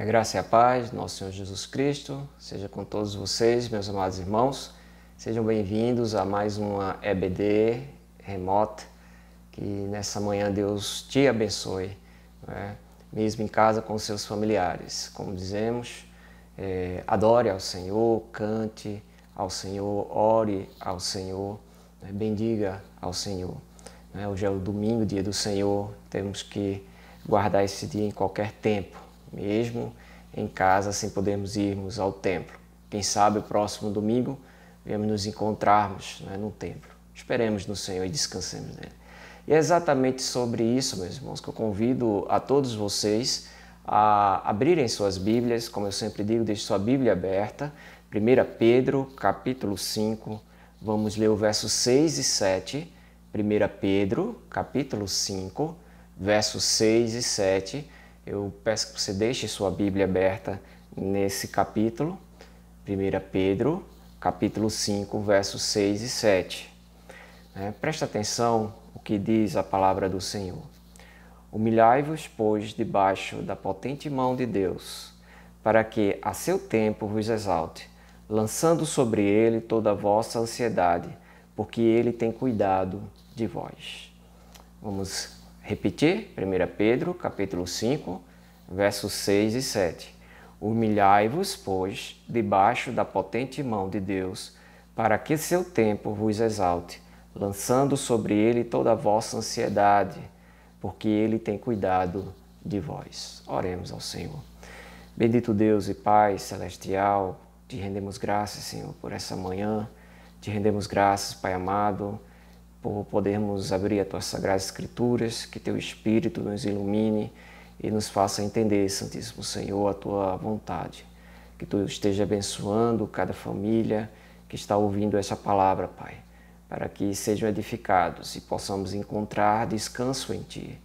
Que a graça e a paz do nosso Senhor Jesus Cristo seja com todos vocês, meus amados irmãos. Sejam bem-vindos a mais uma EBD remota. Que nessa manhã Deus te abençoe, né? Mesmo em casa com seus familiares. Como dizemos, adore ao Senhor, cante ao Senhor, ore ao Senhor, né? Bendiga ao Senhor. Hoje é o domingo, dia do Senhor, temos que guardar esse dia em qualquer tempo, mesmo em casa, sem podermos irmos ao templo. Quem sabe o próximo domingo viemos nos encontrarmos, né, no templo. Esperemos no Senhor e descansemos nele. E é exatamente sobre isso, meus irmãos, que eu convido a todos vocês a abrirem suas Bíblias. Como eu sempre digo, deixe sua Bíblia aberta. 1 Pedro, capítulo 5, vamos ler o verso 6 e 7. 1 Pedro, capítulo 5, versos 6 e 7. Eu peço que você deixe sua Bíblia aberta nesse capítulo. 1 Pedro, capítulo 5, versos 6 e 7. Presta atenção o que diz a palavra do Senhor. Humilhai-vos, pois, debaixo da potente mão de Deus, para que a seu tempo vos exalte, lançando sobre ele toda a vossa ansiedade, porque ele tem cuidado de vós. Vamos repetir? 1 Pedro, capítulo 5, versos 6 e 7. Humilhai-vos, pois, debaixo da potente mão de Deus, para que seu tempo vos exalte, lançando sobre ele toda a vossa ansiedade, porque ele tem cuidado de vós. Oremos ao Senhor. Bendito Deus e Pai celestial, te rendemos graças, Senhor, por essa manhã. Te rendemos graças, Pai amado, por podermos abrir as Tuas Sagradas Escrituras, que Teu Espírito nos ilumine e nos faça entender, Santíssimo Senhor, a Tua vontade. Que Tu esteja abençoando cada família que está ouvindo essa palavra, Pai, para que sejam edificados e possamos encontrar descanso em Ti.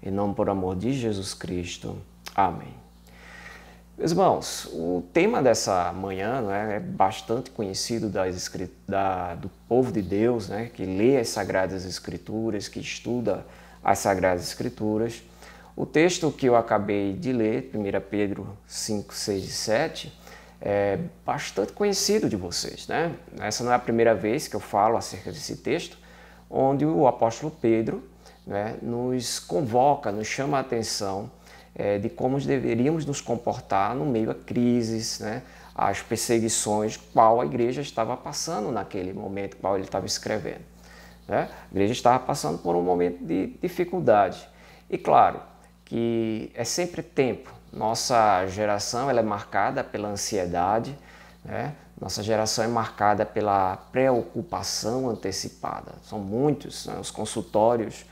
Em nome por amor de Jesus Cristo. Amém. Meus irmãos, o tema dessa manhã, é bastante conhecido do povo de Deus, que lê as Sagradas Escrituras, que estuda as Sagradas Escrituras. O texto que eu acabei de ler, 1 Pedro 5, 6 e 7, é bastante conhecido de vocês. Essa não é a primeira vez que eu falo acerca desse texto, onde o apóstolo Pedro nos convoca, nos chama a atenção de como deveríamos nos comportar no meio a crises, as perseguições, qual a igreja estava passando naquele momento, qual ele estava escrevendo. A igreja estava passando por um momento de dificuldade. E claro que é sempre tempo. Nossa geração ela é marcada pela ansiedade, Nossa geração é marcada pela preocupação antecipada. São muitos, os consultórios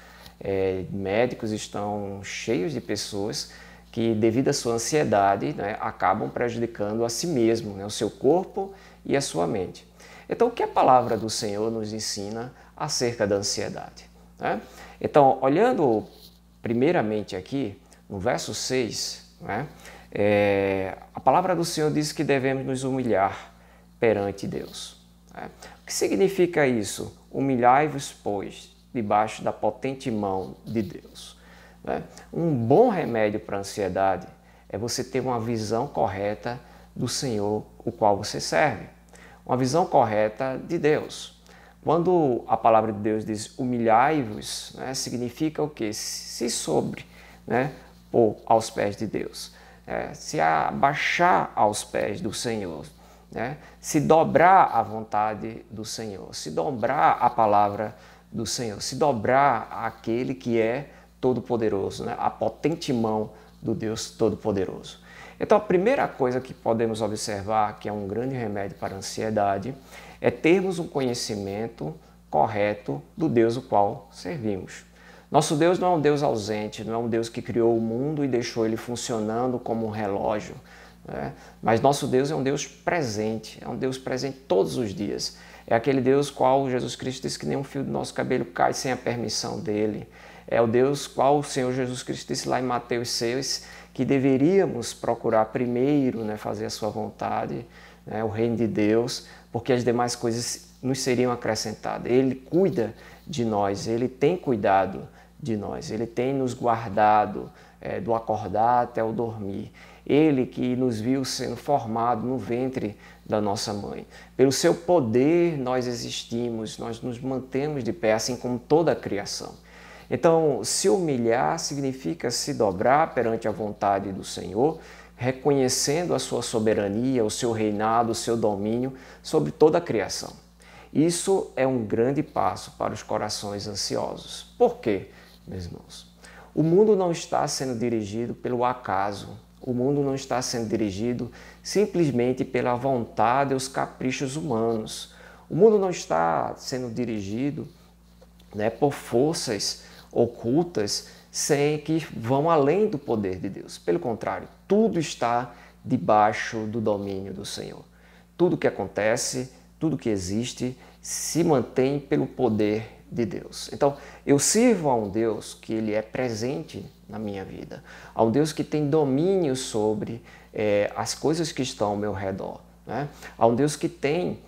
médicos estão cheios de pessoas que, devido à sua ansiedade, acabam prejudicando a si mesmo, o seu corpo e a sua mente. Então, o que a palavra do Senhor nos ensina acerca da ansiedade? Então, olhando primeiramente aqui, no verso 6, a palavra do Senhor diz que devemos nos humilhar perante Deus. O que significa isso? Humilhai-vos, pois, debaixo da potente mão de Deus. Um bom remédio para a ansiedade é você ter uma visão correta do Senhor, o qual você serve. Uma visão correta de Deus. Quando a palavra de Deus diz humilhai-vos, significa o quê? Se sobre, pôr aos pés de Deus. Se abaixar aos pés do Senhor. Se dobrar à vontade do Senhor. Se dobrar à palavra do Senhor, se dobrar àquele que é todo-poderoso, a potente mão do Deus Todo-Poderoso. Então, a primeira coisa que podemos observar, que é um grande remédio para a ansiedade, é termos um conhecimento correto do Deus o qual servimos. Nosso Deus não é um Deus ausente, não é um Deus que criou o mundo e deixou ele funcionando como um relógio, mas nosso Deus é um Deus presente, é um Deus presente todos os dias. É aquele Deus qual Jesus Cristo disse que nenhum fio do nosso cabelo cai sem a permissão dele. É o Deus qual o Senhor Jesus Cristo disse lá em Mateus 6 que deveríamos procurar primeiro fazer a sua vontade, o reino de Deus, porque as demais coisas nos seriam acrescentadas. Ele cuida de nós, Ele tem cuidado de nós, Ele tem nos guardado do acordar até o dormir. Ele que nos viu sendo formado no ventre da nossa mãe. Pelo seu poder nós existimos, nós nos mantemos de pé, assim como toda a criação. Então, se humilhar significa se dobrar perante a vontade do Senhor, reconhecendo a sua soberania, o seu reinado, o seu domínio sobre toda a criação. Isso é um grande passo para os corações ansiosos. Por quê, meus irmãos? O mundo não está sendo dirigido pelo acaso. O mundo não está sendo dirigido simplesmente pela vontade e os caprichos humanos. O mundo não está sendo dirigido, por forças ocultas sem que vão além do poder de Deus. Pelo contrário, tudo está debaixo do domínio do Senhor. Tudo que acontece, tudo que existe, se mantém pelo poder de Deus. Então, eu sirvo a um Deus que Ele é presente na minha vida, a um Deus que tem domínio sobre as coisas que estão ao meu redor, né? A um Deus que tem,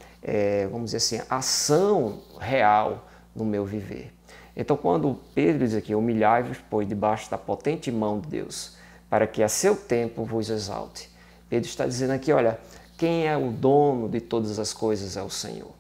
vamos dizer assim, ação real no meu viver. Então, quando Pedro diz aqui, humilhai-vos, pois, debaixo da potente mão de Deus, para que a seu tempo vos exalte. Pedro está dizendo aqui, olha, quem é o dono de todas as coisas é o Senhor.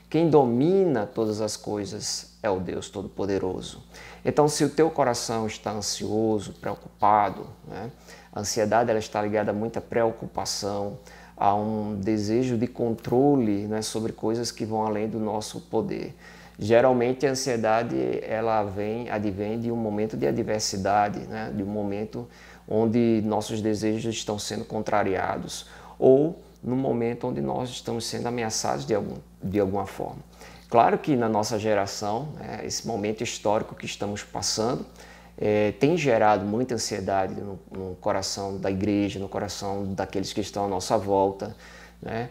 Quem domina todas as coisas é o Deus Todo-Poderoso. Então, se o teu coração está ansioso, preocupado, né? A ansiedade ela está ligada a muita preocupação, a um desejo de controle, né, sobre coisas que vão além do nosso poder. Geralmente a ansiedade ela advém de um momento de adversidade, né? De um momento onde nossos desejos estão sendo contrariados ou no momento onde nós estamos sendo ameaçados de alguma forma. Claro que na nossa geração, né, esse momento histórico que estamos passando tem gerado muita ansiedade no coração da igreja, no coração daqueles que estão à nossa volta, né?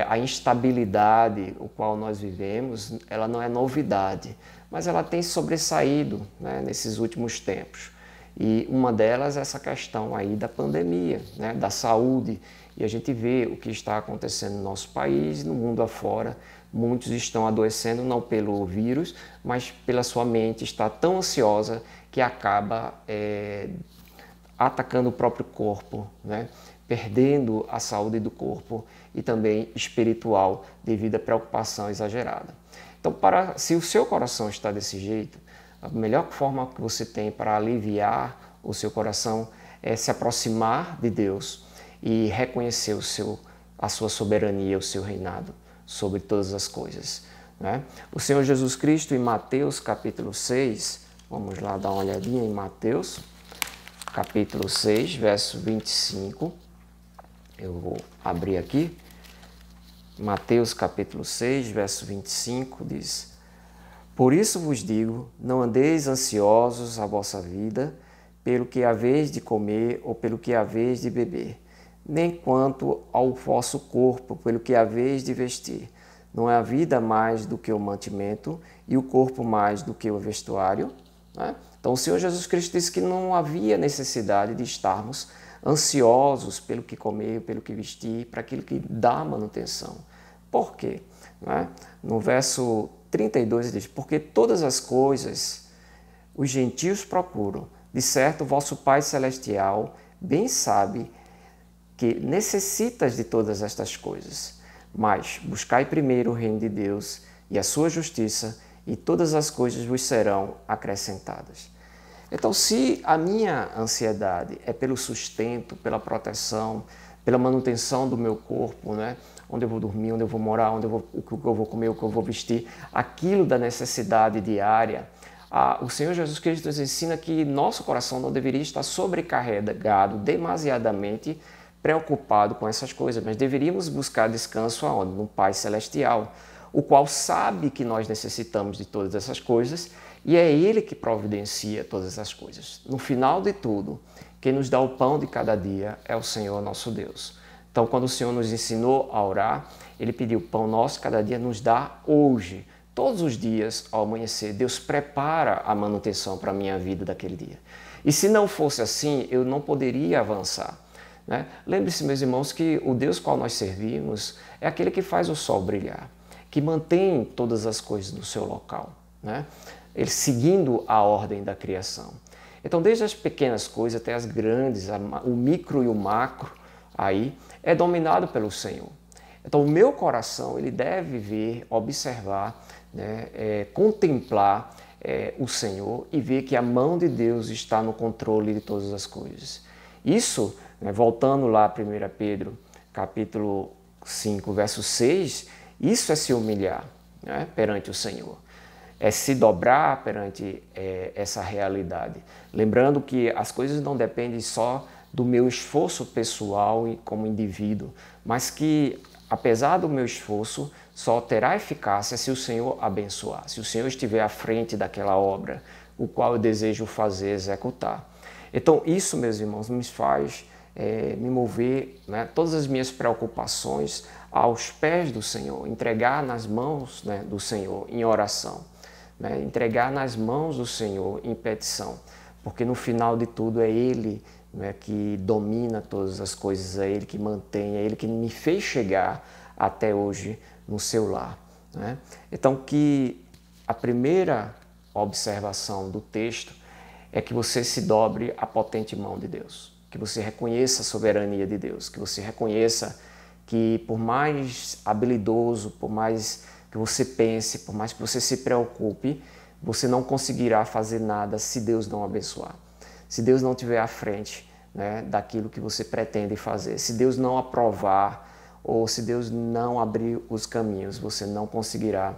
A instabilidade o qual nós vivemos, ela não é novidade, mas ela tem sobressaído, né, nesses últimos tempos. E uma delas é essa questão aí da pandemia, né, da saúde. E a gente vê o que está acontecendo no nosso país e no mundo afora. Muitos estão adoecendo não pelo vírus, mas pela sua mente está tão ansiosa que acaba atacando o próprio corpo, né? Perdendo a saúde do corpo e também espiritual devido à preocupação exagerada. Então, se o seu coração está desse jeito, a melhor forma que você tem para aliviar o seu coração é se aproximar de Deus e reconhecer a sua soberania, o seu reinado sobre todas as coisas, né? O Senhor Jesus Cristo, em Mateus capítulo 6, vamos lá dar uma olhadinha em Mateus, capítulo 6, verso 25, eu vou abrir aqui, Mateus capítulo 6, verso 25, diz: Por isso vos digo, não andeis ansiosos a vossa vida, pelo que haveis de comer ou pelo que haveis de beber, nem quanto ao vosso corpo, pelo que haveis de vestir. Não é a vida mais do que o mantimento e o corpo mais do que o vestuário, né? Então o Senhor Jesus Cristo disse que não havia necessidade de estarmos ansiosos pelo que comer, pelo que vestir, para aquilo que dá manutenção. Por quê? Né? No verso 32 ele diz, porque todas as coisas os gentios procuram, de certo vosso Pai Celestial bem sabe que necessitas de todas estas coisas, mas buscai primeiro o reino de Deus e a sua justiça, e todas as coisas vos serão acrescentadas. Então, se a minha ansiedade é pelo sustento, pela proteção, pela manutenção do meu corpo, né? Onde eu vou dormir, onde eu vou morar, o que eu vou comer, o que eu vou vestir, aquilo da necessidade diária, o Senhor Jesus Cristo nos ensina que nosso coração não deveria estar sobrecarregado, demasiadamente preocupado com essas coisas, mas deveríamos buscar descanso aonde? No Pai Celestial, o qual sabe que nós necessitamos de todas essas coisas e é Ele que providencia todas essas coisas. No final de tudo, quem nos dá o pão de cada dia é o Senhor nosso Deus. Então, quando o Senhor nos ensinou a orar, Ele pediu: pão nosso cada dia nos dá hoje. Todos os dias, ao amanhecer, Deus prepara a manutenção para a minha vida daquele dia. E se não fosse assim, eu não poderia avançar, né? Lembre-se, meus irmãos, que o Deus qual nós servimos é aquele que faz o sol brilhar, que mantém todas as coisas no seu local, né? Ele seguindo a ordem da criação. Então, desde as pequenas coisas até as grandes, o micro e o macro, aí é dominado pelo Senhor. Então, o meu coração, ele deve ver, observar, né, contemplar o Senhor e ver que a mão de Deus está no controle de todas as coisas. Isso, né, voltando lá a 1 Pedro, capítulo 5, verso 6, isso é se humilhar, né, perante o Senhor. É se dobrar perante essa realidade. Lembrando que as coisas não dependem só do meu esforço pessoal como indivíduo, mas que, apesar do meu esforço, só terá eficácia se o Senhor abençoar, se o Senhor estiver à frente daquela obra, o qual eu desejo fazer, executar. Então, isso, meus irmãos, me faz me mover, né, todas as minhas preocupações aos pés do Senhor, entregar nas mãos, né, do Senhor em oração, né, entregar nas mãos do Senhor em petição, porque no final de tudo é Ele, né, que domina todas as coisas, é Ele que mantém, é Ele que me fez chegar até hoje no seu lar, né? Então, que a primeira observação do texto é que você se dobre à potente mão de Deus, que você reconheça a soberania de Deus, que você reconheça que por mais habilidoso, por mais que você pense, por mais que você se preocupe, você não conseguirá fazer nada se Deus não abençoar. Se Deus não estiver à frente, né, daquilo que você pretende fazer, se Deus não aprovar ou se Deus não abrir os caminhos, você não conseguirá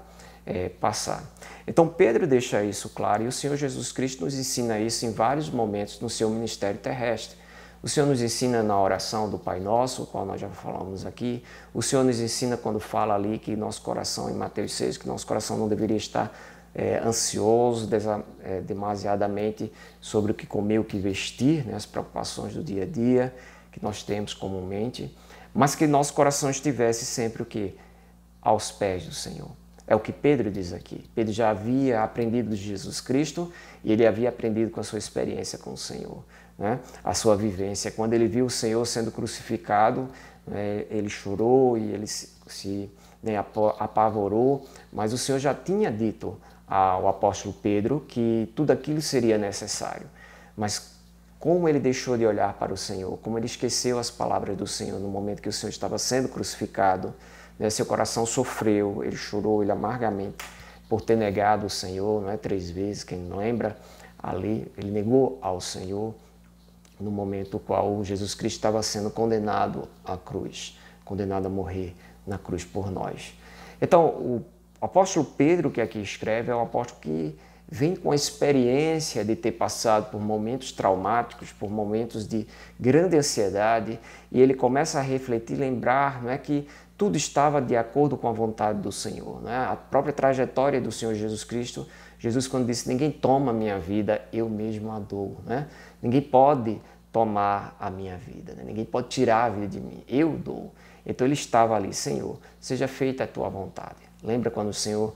passar. Então Pedro deixa isso claro e o Senhor Jesus Cristo nos ensina isso em vários momentos no seu ministério terrestre. O Senhor nos ensina na oração do Pai Nosso, o qual nós já falamos aqui. O Senhor nos ensina quando fala ali que nosso coração, em Mateus 6, que nosso coração não deveria estar ansioso demasiadamente sobre o que comer, o que vestir, né, as preocupações do dia a dia que nós temos comumente, mas que nosso coração estivesse sempre o quê? Aos pés do Senhor. É o que Pedro diz aqui. Pedro já havia aprendido de Jesus Cristo e ele havia aprendido com a sua experiência com o Senhor, né? A sua vivência. Quando ele viu o Senhor sendo crucificado, ele chorou e ele se apavorou, mas o Senhor já tinha dito ao apóstolo Pedro que tudo aquilo seria necessário. Mas como ele deixou de olhar para o Senhor, como ele esqueceu as palavras do Senhor no momento que o Senhor estava sendo crucificado, seu coração sofreu, ele chorou ele amargamente por ter negado o Senhor, 3 vezes, quem não lembra, ali ele negou ao Senhor no momento no qual Jesus Cristo estava sendo condenado à cruz, condenado a morrer na cruz por nós. Então, o apóstolo Pedro, que aqui escreve, é um apóstolo que vem com a experiência de ter passado por momentos traumáticos, por momentos de grande ansiedade, e ele começa a refletir, lembrar, que tudo estava de acordo com a vontade do Senhor, A própria trajetória do Senhor Jesus Cristo, Jesus quando disse, ninguém toma a minha vida, eu mesmo a dou, Ninguém pode tomar a minha vida, ninguém pode tirar a vida de mim, eu dou. Então ele estava ali, Senhor, seja feita a tua vontade. Lembra quando o Senhor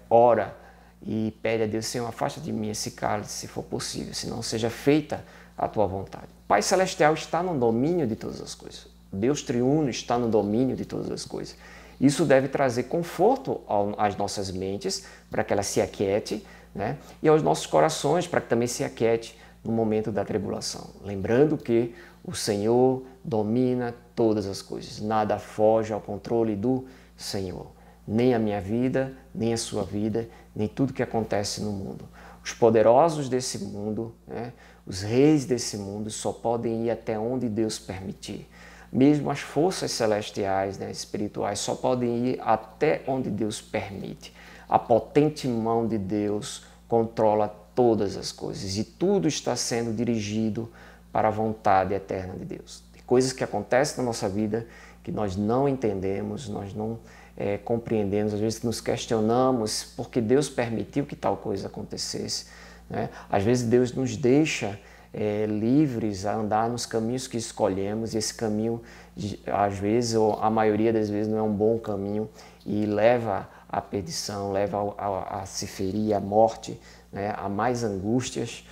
ora e pede a Deus, Senhor, afasta de mim esse cálice, se for possível, senão seja feita a tua vontade. O Pai Celestial está no domínio de todas as coisas. Deus triuno está no domínio de todas as coisas. Isso deve trazer conforto às nossas mentes, para que ela se aquiete, e aos nossos corações, para que também se aquiete no momento da tribulação. Lembrando que o Senhor domina todas as coisas. Nada foge ao controle do Senhor. Nem a minha vida, nem a sua vida, nem tudo que acontece no mundo. Os poderosos desse mundo, os reis desse mundo, só podem ir até onde Deus permitir. Mesmo as forças celestiais, espirituais, só podem ir até onde Deus permite. A potente mão de Deus controla todas as coisas e tudo está sendo dirigido para a vontade eterna de Deus. Tem coisas que acontecem na nossa vida que nós não entendemos, nós não compreendemos, às vezes nos questionamos porque Deus permitiu que tal coisa acontecesse. Às vezes Deus nos deixa livres a andar nos caminhos que escolhemos e esse caminho, às vezes, ou a maioria das vezes, não é um bom caminho e leva à perdição, leva a se ferir, à morte, a mais angústias,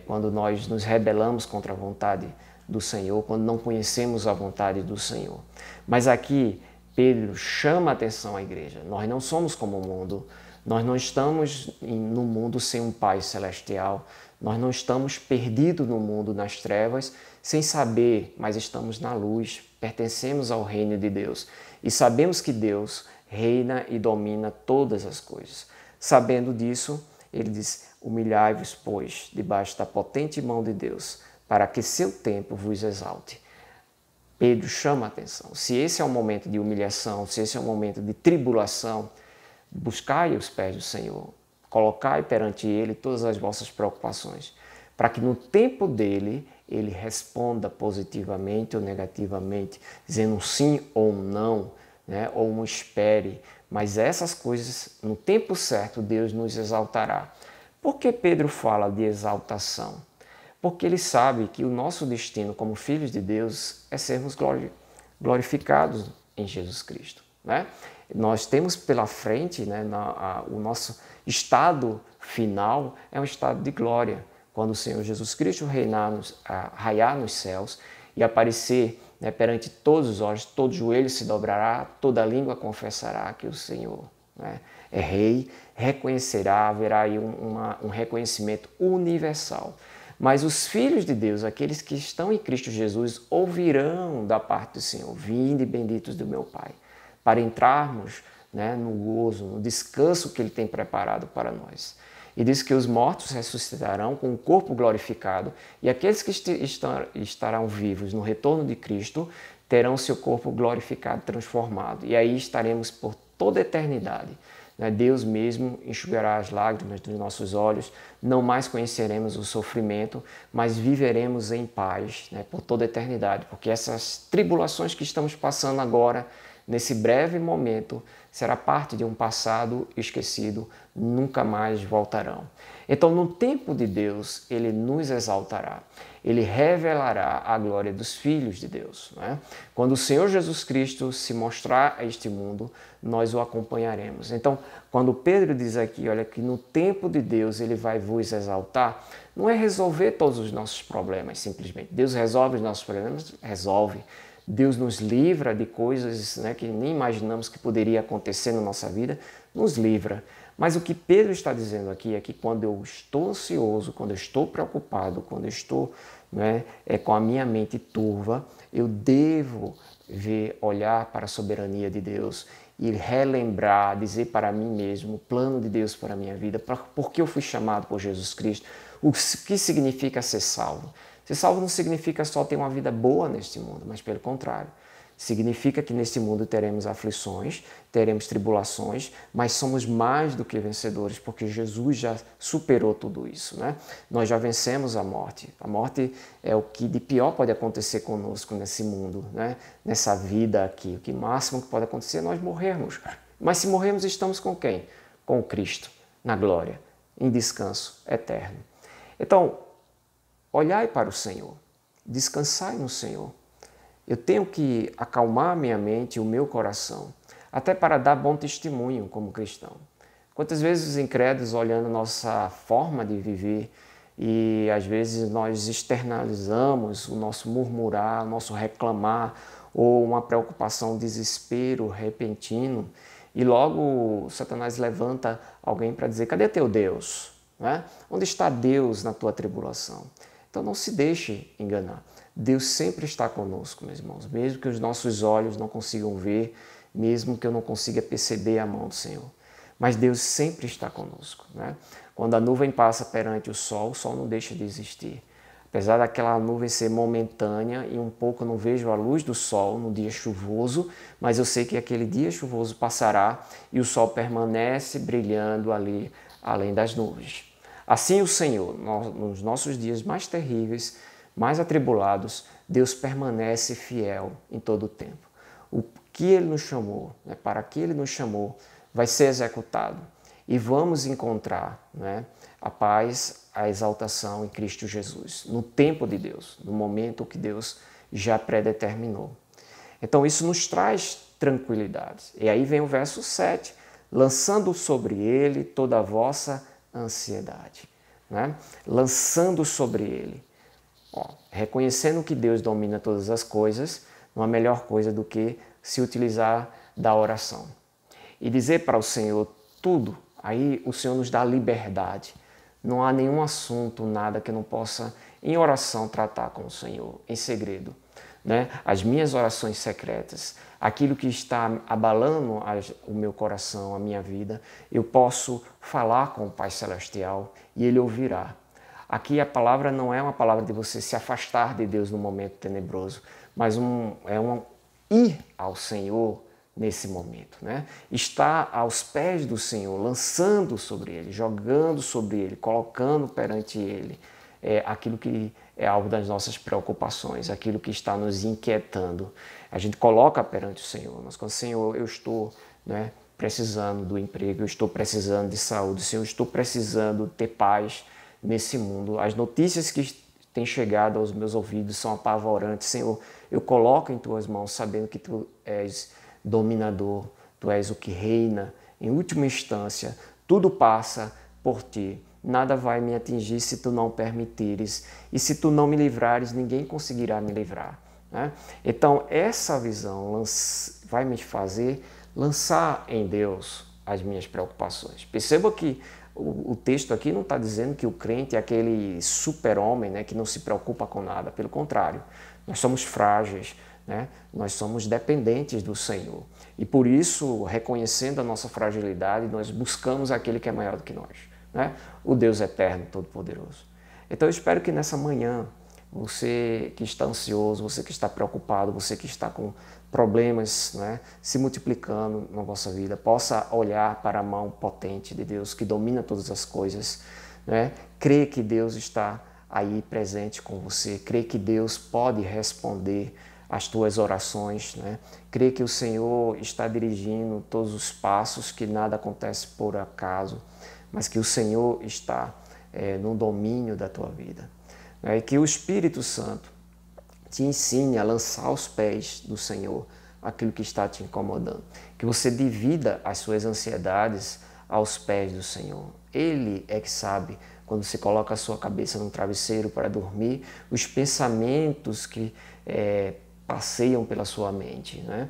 quando nós nos rebelamos contra a vontade do Senhor, quando não conhecemos a vontade do Senhor. Mas aqui Pedro chama a atenção à igreja. Nós não somos como o mundo, nós não estamos no mundo sem um Pai Celestial, Nós não estamos perdidos no mundo, nas trevas, sem saber, mas estamos na luz, pertencemos ao reino de Deus. E sabemos que Deus reina e domina todas as coisas. Sabendo disso, ele diz: humilhai-vos, pois, debaixo da potente mão de Deus, para que seu tempo vos exalte. Pedro chama a atenção. Se esse é um momento de humilhação, se esse é um momento de tribulação, buscai os pés do Senhor, colocai perante Ele todas as vossas preocupações, para que no tempo dele, Ele responda positivamente ou negativamente, dizendo um sim ou um não, né? Ou um espere. Mas essas coisas, no tempo certo, Deus nos exaltará. Por que Pedro fala de exaltação? Porque ele sabe que o nosso destino como filhos de Deus é sermos glorificados em Jesus Cristo, né? Nós temos pela frente, né, o nosso estado final é um estado de glória. Quando o Senhor Jesus Cristo raiar nos céus e aparecer, né, perante todos os olhos, todo joelho se dobrará, toda língua confessará que o Senhor, né, é Rei, reconhecerá, haverá aí um reconhecimento universal. Mas os filhos de Deus, aqueles que estão em Cristo Jesus, ouvirão da parte do Senhor: vinde benditos do meu Pai, para entrarmos, né, no gozo, no descanso que Ele tem preparado para nós. E diz que os mortos ressuscitarão com o corpo glorificado, e aqueles que estarão vivos no retorno de Cristo terão seu corpo glorificado, transformado. E aí estaremos por toda a eternidade. Deus mesmo enxugará as lágrimas dos nossos olhos, não mais conheceremos o sofrimento, mas viveremos em paz, né, por toda a eternidade, porque essas tribulações que estamos passando agora, nesse breve momento, será parte de um passado esquecido, nunca mais voltarão. Então, no tempo de Deus, Ele nos exaltará. Ele revelará a glória dos filhos de Deus, né? Quando o Senhor Jesus Cristo se mostrar a este mundo, nós o acompanharemos. Então, quando Pedro diz aqui, olha, que no tempo de Deus Ele vai vos exaltar, não é resolver todos os nossos problemas, simplesmente. Deus resolve os nossos problemas? Resolve. Deus nos livra de coisas, né, que nem imaginamos que poderia acontecer na nossa vida, nos livra. Mas o que Pedro está dizendo aqui é que quando eu estou ansioso, quando eu estou preocupado, quando eu estou, né, com a minha mente turva, eu devo olhar para a soberania de Deus e relembrar, dizer para mim mesmo o plano de Deus para a minha vida, por que eu fui chamado por Jesus Cristo, o que significa ser salvo. Ser salvo não significa só ter uma vida boa neste mundo, mas pelo contrário. Significa que neste mundo teremos aflições, teremos tribulações, mas somos mais do que vencedores, porque Jesus já superou tudo isso, né? Nós já vencemos a morte. A morte é o que de pior pode acontecer conosco nesse mundo, né? Nessa vida aqui. O que máximo que pode acontecer é nós morrermos. Mas se morrermos, estamos com quem? Com Cristo, na glória, em descanso eterno. Então, olhai para o Senhor, descansai no Senhor. Eu tenho que acalmar minha mente e o meu coração, até para dar bom testemunho como cristão. Quantas vezes os incrédulos, olhando nossa forma de viver, e às vezes nós externalizamos o nosso murmurar, o nosso reclamar, ou uma preocupação, um desespero repentino, e logo Satanás levanta alguém para dizer: cadê teu Deus? Né? Onde está Deus na tua tribulação? Então não se deixe enganar. Deus sempre está conosco, meus irmãos, mesmo que os nossos olhos não consigam ver, mesmo que eu não consiga perceber a mão do Senhor. Mas Deus sempre está conosco, né? Quando a nuvem passa perante o sol não deixa de existir. Apesar daquela nuvem ser momentânea e um pouco eu não vejo a luz do sol no dia chuvoso, mas eu sei que aquele dia chuvoso passará e o sol permanece brilhando ali, além das nuvens. Assim o Senhor, nos nossos dias mais terríveis, mais atribulados, Deus permanece fiel em todo o tempo. O que Ele nos chamou, né, para que Ele nos chamou, vai ser executado. E vamos encontrar, né, a paz, a exaltação em Cristo Jesus, no tempo de Deus, no momento que Deus já predeterminou. Então isso nos traz tranquilidade. E aí vem o verso 7, lançando sobre Ele toda a vossa ansiedade, né? Lançando sobre Ele. Reconhecendo que Deus domina todas as coisas, não há melhor coisa do que se utilizar da oração. E dizer para o Senhor tudo, aí o Senhor nos dá liberdade. Não há nenhum assunto, nada que eu não possa, em oração, tratar com o Senhor, em segredo. Né? As minhas orações secretas, aquilo que está abalando o meu coração, a minha vida, eu posso falar com o Pai Celestial e Ele ouvirá. Aqui a palavra não é uma palavra de você se afastar de Deus no momento tenebroso, mas ir ao Senhor nesse momento, né? Estar aos pés do Senhor, lançando sobre Ele, jogando sobre Ele, colocando perante Ele aquilo que é algo das nossas preocupações, aquilo que está nos inquietando. A gente coloca perante o Senhor. Mas quando o Senhor, eu estou, né, precisando do emprego, eu estou precisando de saúde, Senhor, eu estou precisando ter paz nesse mundo. As notícias que têm chegado aos meus ouvidos são apavorantes. Senhor, eu coloco em Tuas mãos, sabendo que Tu és dominador, Tu és o que reina. Em última instância, tudo passa por Ti. Nada vai me atingir se Tu não permitires. E se Tu não me livrares, ninguém conseguirá me livrar. Né? Então, essa visão vai me fazer lançar em Deus as minhas preocupações. Perceba que o texto aqui não está dizendo que o crente é aquele super-homem, né, que não se preocupa com nada. Pelo contrário, nós somos frágeis, né? Nós somos dependentes do Senhor. E por isso, reconhecendo a nossa fragilidade, nós buscamos aquele que é maior do que nós, né? O Deus eterno, todo-poderoso. Então eu espero que nessa manhã, você que está ansioso, você que está preocupado, você que está com problemas, né, se multiplicando na vossa vida, possa olhar para a mão potente de Deus que domina todas as coisas, né? Crer que Deus está aí presente com você, crer que Deus pode responder às tuas orações, né? Crer que o Senhor está dirigindo todos os passos, que nada acontece por acaso, mas que o Senhor está no domínio da tua vida. E que o Espírito Santo te ensine a lançar aos pés do Senhor aquilo que está te incomodando. Que você divida as suas ansiedades aos pés do Senhor. Ele é que sabe, quando você coloca a sua cabeça no travesseiro para dormir, os pensamentos que passeiam pela sua mente, né?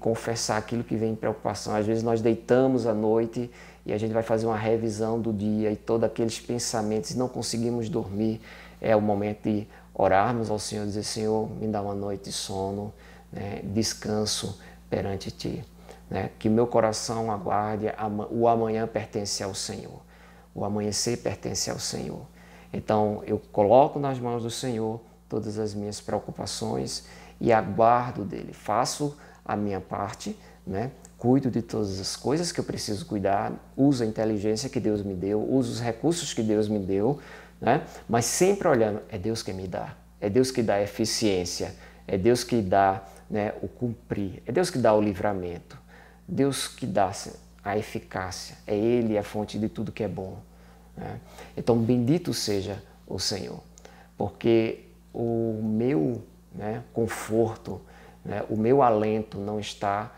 Confessar aquilo que vem em preocupação. Às vezes nós deitamos à noite e a gente vai fazer uma revisão do dia e todos aqueles pensamentos, não conseguimos dormir. É o momento de orarmos ao Senhor e dizer: Senhor, me dá uma noite de sono, né? Descanso perante Ti. Né? Que meu coração aguarde, o amanhã pertence ao Senhor. O amanhecer pertence ao Senhor. Então eu coloco nas mãos do Senhor todas as minhas preocupações e aguardo dele. Faço a minha parte, né? Cuido de todas as coisas que eu preciso cuidar, uso a inteligência que Deus me deu, uso os recursos que Deus me deu, né? Mas sempre olhando, é Deus que me dá, é Deus que dá a eficiência, é Deus que dá, né, o cumprir, é Deus que dá o livramento, Deus que dá a eficácia, é Ele a fonte de tudo que é bom. Né? Então bendito seja o Senhor, porque o meu, né, conforto, né, o meu alento não está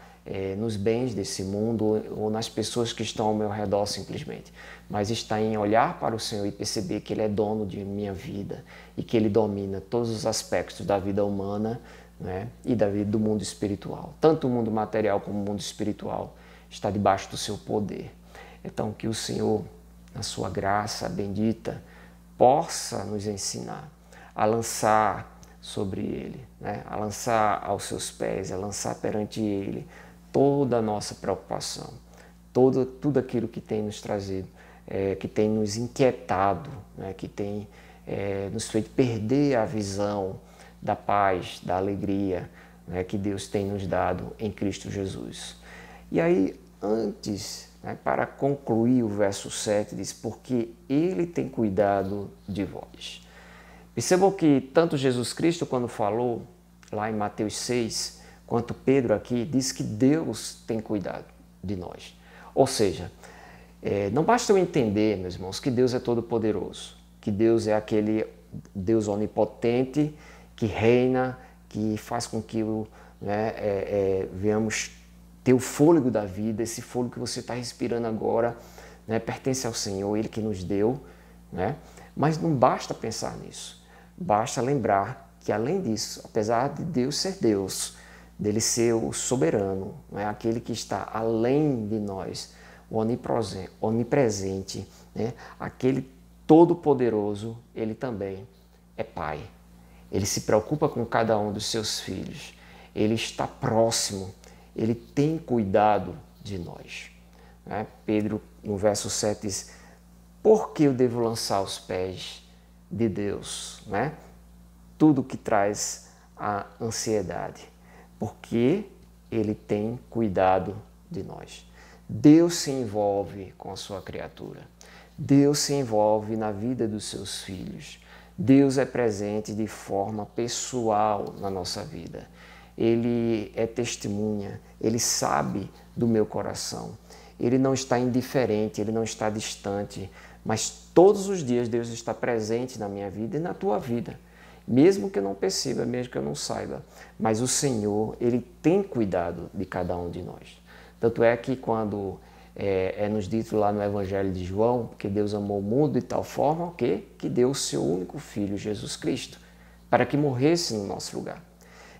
nos bens desse mundo ou nas pessoas que estão ao meu redor simplesmente, mas está em olhar para o Senhor e perceber que Ele é dono de minha vida e que Ele domina todos os aspectos da vida humana, né, e da vida do mundo espiritual. Tanto o mundo material como o mundo espiritual está debaixo do seu poder. Então que o Senhor, na sua graça bendita, possa nos ensinar a lançar sobre Ele, né? A lançar aos seus pés, a lançar perante Ele toda a nossa preocupação, tudo aquilo que tem nos trazido, que tem nos inquietado, né? Que tem nos feito perder a visão da paz, da alegria, né? Que Deus tem nos dado em Cristo Jesus. E aí, antes, né, para concluir o verso 7, diz: porque Ele tem cuidado de vós. Percebam que tanto Jesus Cristo, quando falou lá em Mateus 6, quanto Pedro aqui, diz que Deus tem cuidado de nós. Ou seja, não basta eu entender, meus irmãos, que Deus é todo-poderoso, que Deus é aquele Deus onipotente que reina, que faz com que venhamos ter o fôlego da vida. Esse fôlego que você está respirando agora, né, pertence ao Senhor, Ele que nos deu, né? Mas não basta pensar nisso, basta lembrar que além disso, apesar de Deus ser Deus, dele ser o soberano, né, aquele que está além de nós, o onipresente, né? Aquele todo-poderoso, ele também é Pai. Ele se preocupa com cada um dos seus filhos. Ele está próximo. Ele tem cuidado de nós. Né? Pedro, no verso 7, diz: por que eu devo lançar aos pés de Deus, né? Tudo que traz a ansiedade? Porque Ele tem cuidado de nós. Deus se envolve com a sua criatura. Deus se envolve na vida dos seus filhos. Deus é presente de forma pessoal na nossa vida. Ele é testemunha, Ele sabe do meu coração. Ele não está indiferente, Ele não está distante, mas todos os dias Deus está presente na minha vida e na tua vida. Mesmo que eu não perceba, mesmo que eu não saiba, mas o Senhor, Ele tem cuidado de cada um de nós. Tanto é que quando nos dito lá no Evangelho de João, que Deus amou o mundo de tal forma que deu o seu único Filho, Jesus Cristo, para que morresse no nosso lugar.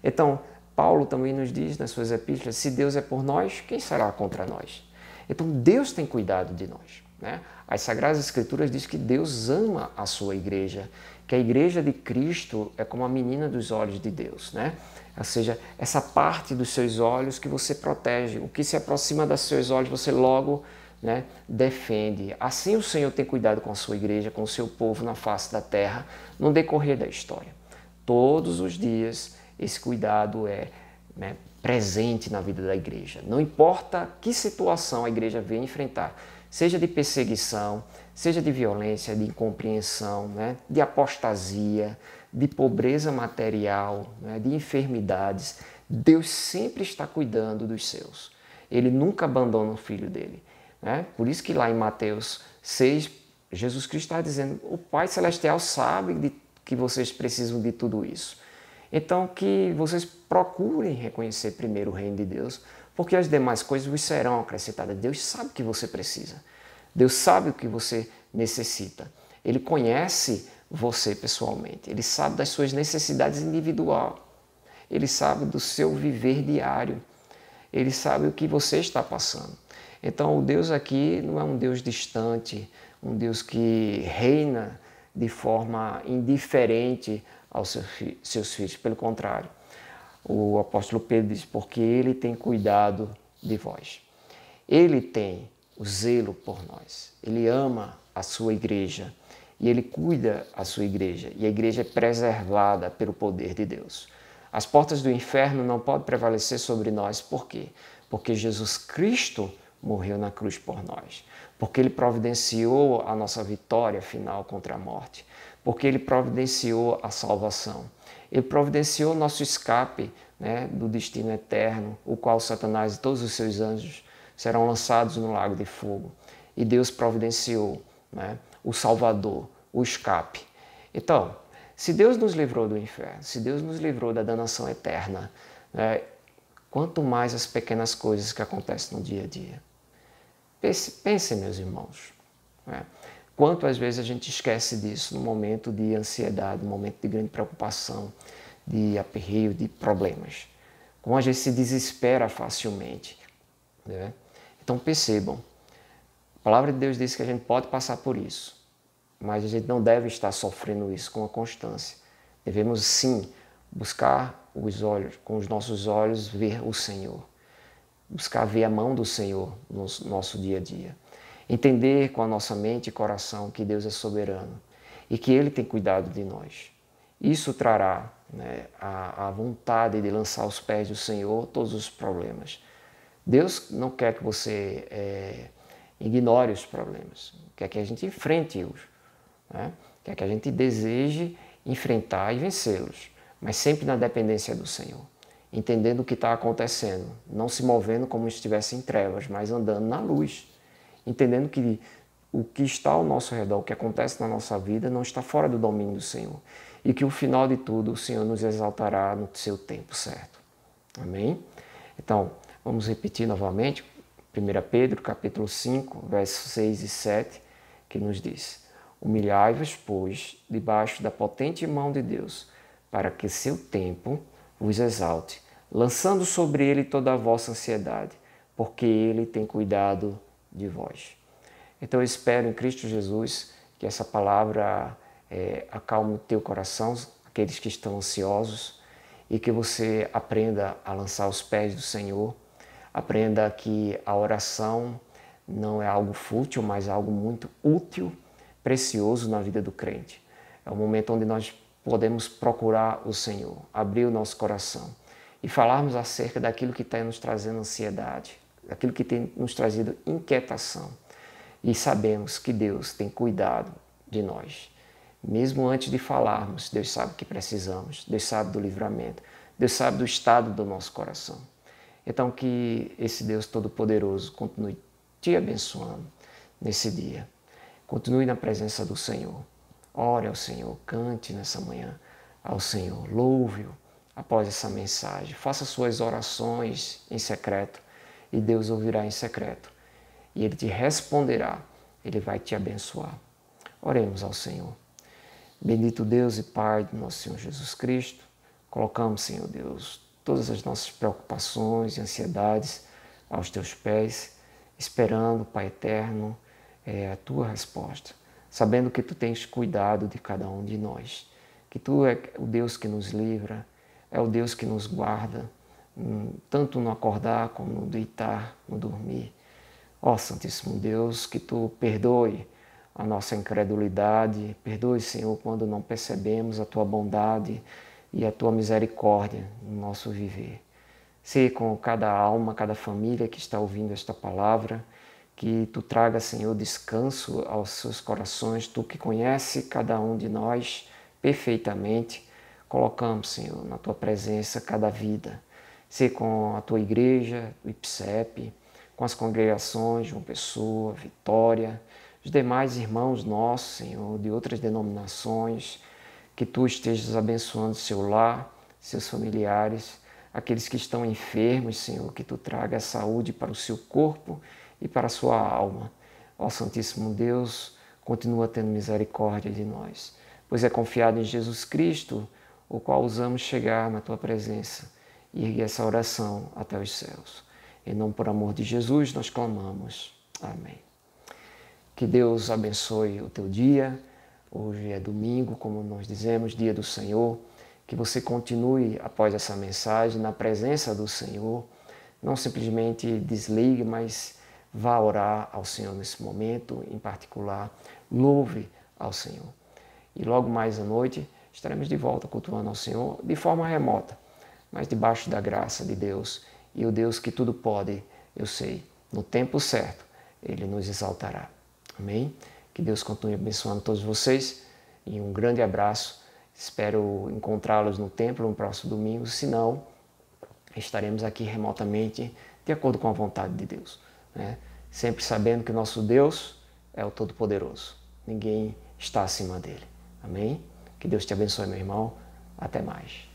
Então, Paulo também nos diz nas suas epístolas: se Deus é por nós, quem será contra nós? Então, Deus tem cuidado de nós, né? As Sagradas Escrituras dizem que Deus ama a sua igreja, que a igreja de Cristo é como a menina dos olhos de Deus, né? Ou seja, essa parte dos seus olhos que você protege, o que se aproxima dos seus olhos você logo, né, defende. Assim o Senhor tem cuidado com a sua igreja, com o seu povo na face da terra, no decorrer da história. Todos os dias esse cuidado é, né, presente na vida da igreja. Não importa que situação a igreja venha enfrentar, seja de perseguição, seja de violência, de incompreensão, né, de apostasia, de pobreza material, né, de enfermidades, Deus sempre está cuidando dos seus. Ele nunca abandona o filho dele, né? Por isso que lá em Mateus 6, Jesus Cristo está dizendo: o Pai Celestial sabe que vocês precisam de tudo isso. Então que vocês procurem reconhecer primeiro o reino de Deus, porque as demais coisas vos serão acrescentadas. Deus sabe o que você precisa. Deus sabe o que você necessita. Ele conhece você pessoalmente. Ele sabe das suas necessidades individuais. Ele sabe do seu viver diário. Ele sabe o que você está passando. Então, o Deus aqui não é um Deus distante, um Deus que reina de forma indiferente aos seus filhos. Pelo contrário, o apóstolo Pedro diz: porque Ele tem cuidado de vós. Ele tem o zelo por nós. Ele ama a sua igreja e Ele cuida a sua igreja. E a igreja é preservada pelo poder de Deus. As portas do inferno não podem prevalecer sobre nós. Por quê? Porque Jesus Cristo morreu na cruz por nós. Porque Ele providenciou a nossa vitória final contra a morte. Porque Ele providenciou a salvação. Ele providenciou nosso escape, né, do destino eterno, o qual Satanás e todos os seus anjos serão lançados no lago de fogo. E Deus providenciou, né, o Salvador, o escape. Então, se Deus nos livrou do inferno, se Deus nos livrou da danação eterna, né, quanto mais as pequenas coisas que acontecem no dia a dia. Pensem, meus irmãos, né, quanto às vezes a gente esquece disso no momento de ansiedade, no momento de grande preocupação, de aperreio, de problemas. Como a gente se desespera facilmente, né? Então percebam, a palavra de Deus diz que a gente pode passar por isso, mas a gente não deve estar sofrendo isso com a constância. Devemos sim buscar os olhos, com os nossos olhos, ver o Senhor. Buscar ver a mão do Senhor no nosso dia a dia. Entender com a nossa mente e coração que Deus é soberano e que Ele tem cuidado de nós. Isso trará, né, a vontade de lançar aos pés do Senhor todos os problemas. Deus não quer que você ignore os problemas, quer que a gente enfrente-os, né? Quer que a gente deseje enfrentar e vencê-los, mas sempre na dependência do Senhor, entendendo o que está acontecendo, não se movendo como se estivesse em trevas, mas andando na luz, entendendo que o que está ao nosso redor, o que acontece na nossa vida, não está fora do domínio do Senhor, e que o final de tudo o Senhor nos exaltará no seu tempo certo. Amém? Então, vamos repetir novamente, 1 Pedro, capítulo 5, versos 6 e 7, que nos diz: humilhai-vos, pois, debaixo da potente mão de Deus, para que seu tempo vos exalte, lançando sobre ele toda a vossa ansiedade, porque ele tem cuidado de vós. Então eu espero em Cristo Jesus que essa palavra acalme o teu coração, aqueles que estão ansiosos, e que você aprenda a lançar aos pés do Senhor, aprenda que a oração não é algo fútil, mas algo muito útil, precioso na vida do crente. É o momento onde nós podemos procurar o Senhor, abrir o nosso coração e falarmos acerca daquilo que está nos trazendo ansiedade, daquilo que tem nos trazido inquietação. E sabemos que Deus tem cuidado de nós. Mesmo antes de falarmos, Deus sabe o que precisamos, Deus sabe do livramento, Deus sabe do estado do nosso coração. Então que esse Deus Todo-Poderoso continue te abençoando nesse dia. Continue na presença do Senhor. Ore ao Senhor, cante nessa manhã ao Senhor, louve-o após essa mensagem. Faça suas orações em secreto e Deus ouvirá em secreto. E Ele te responderá, Ele vai te abençoar. Oremos ao Senhor. Bendito Deus e Pai do nosso Senhor Jesus Cristo, colocamos, Senhor Deus, todas as nossas preocupações e ansiedades aos Teus pés, esperando, Pai eterno, a Tua resposta, sabendo que Tu tens cuidado de cada um de nós, que Tu é o Deus que nos livra, é o Deus que nos guarda, tanto no acordar como no deitar, no dormir. Ó Santíssimo Deus, que Tu perdoe a nossa incredulidade, perdoe, Senhor, quando não percebemos a Tua bondade e a Tua misericórdia no nosso viver. Seja com cada alma, cada família que está ouvindo esta palavra, que Tu traga, Senhor, descanso aos seus corações, Tu que conhece cada um de nós perfeitamente, colocamos, Senhor, na Tua presença cada vida. Seja com a Tua igreja, o IPSEP, com as congregações, João Pessoa, Vitória, os demais irmãos nossos, Senhor, de outras denominações, que Tu estejas abençoando seu lar, seus familiares, aqueles que estão enfermos, Senhor, que Tu traga a saúde para o seu corpo e para a sua alma. Ó Santíssimo Deus, continua tendo misericórdia de nós, pois é confiado em Jesus Cristo, o qual usamos chegar na Tua presença e erguer essa oração até os céus. Em nome, por amor de Jesus, nós clamamos. Amém. Que Deus abençoe o teu dia. Hoje é domingo, como nós dizemos, dia do Senhor. Que você continue, após essa mensagem, na presença do Senhor. Não simplesmente desligue, mas vá orar ao Senhor nesse momento, em particular. Louve ao Senhor. E logo mais à noite, estaremos de volta cultuando ao Senhor de forma remota, mas debaixo da graça de Deus. E o Deus que tudo pode, eu sei, no tempo certo, Ele nos exaltará. Amém? Que Deus continue abençoando todos vocês e um grande abraço. Espero encontrá-los no templo no próximo domingo, se não, estaremos aqui remotamente de acordo com a vontade de Deus, né? Sempre sabendo que o nosso Deus é o Todo-Poderoso. Ninguém está acima dele. Amém? Que Deus te abençoe, meu irmão. Até mais.